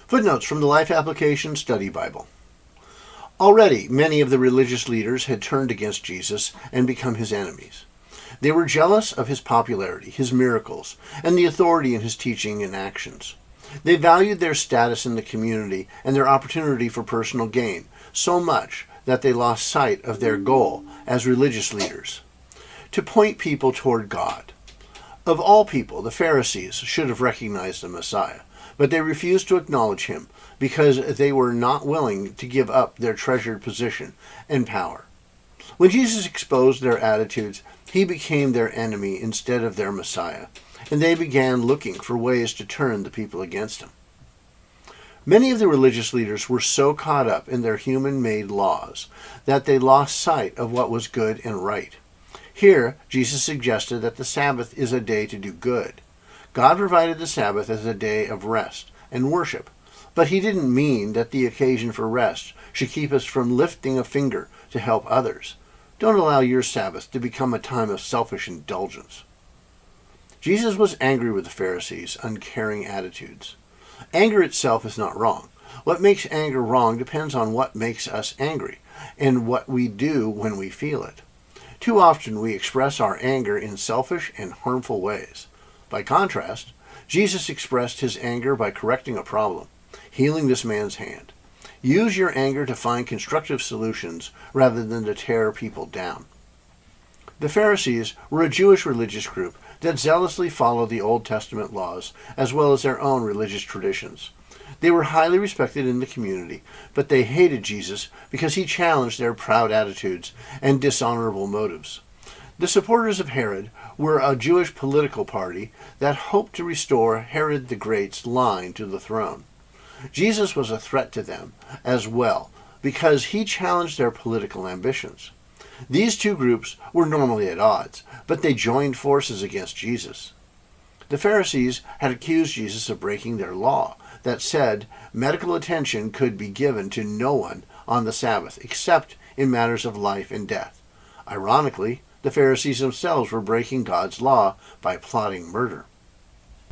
Footnotes from the Life Application Study Bible. Already, many of the religious leaders had turned against Jesus and become his enemies. They were jealous of his popularity, his miracles, and the authority in his teaching and actions. They valued their status in the community and their opportunity for personal gain so much that they lost sight of their goal as religious leaders: to point people toward God. Of all people, the Pharisees should have recognized the Messiah, but they refused to acknowledge him because they were not willing to give up their treasured position and power. When Jesus exposed their attitudes, he became their enemy instead of their Messiah, and they began looking for ways to turn the people against him. Many of the religious leaders were so caught up in their human-made laws that they lost sight of what was good and right. Here, Jesus suggested that the Sabbath is a day to do good. God provided the Sabbath as a day of rest and worship, but he didn't mean that the occasion for rest should keep us from lifting a finger to help others. Don't allow your Sabbath to become a time of selfish indulgence. Jesus was angry with the Pharisees' uncaring attitudes. Anger itself is not wrong. What makes anger wrong depends on what makes us angry and what we do when we feel it. Too often we express our anger in selfish and harmful ways. By contrast, Jesus expressed his anger by correcting a problem, healing this man's hand. Use your anger to find constructive solutions rather than to tear people down. The Pharisees were a Jewish religious group that zealously followed the Old Testament laws as well as their own religious traditions. They were highly respected in the community, but they hated Jesus because he challenged their proud attitudes and dishonorable motives. The supporters of Herod were a Jewish political party that hoped to restore Herod the Great's line to the throne. Jesus was a threat to them as well because he challenged their political ambitions. These two groups were normally at odds, but they joined forces against Jesus. The Pharisees had accused Jesus of breaking their law that said medical attention could be given to no one on the Sabbath except in matters of life and death. Ironically, the Pharisees themselves were breaking God's law by plotting murder.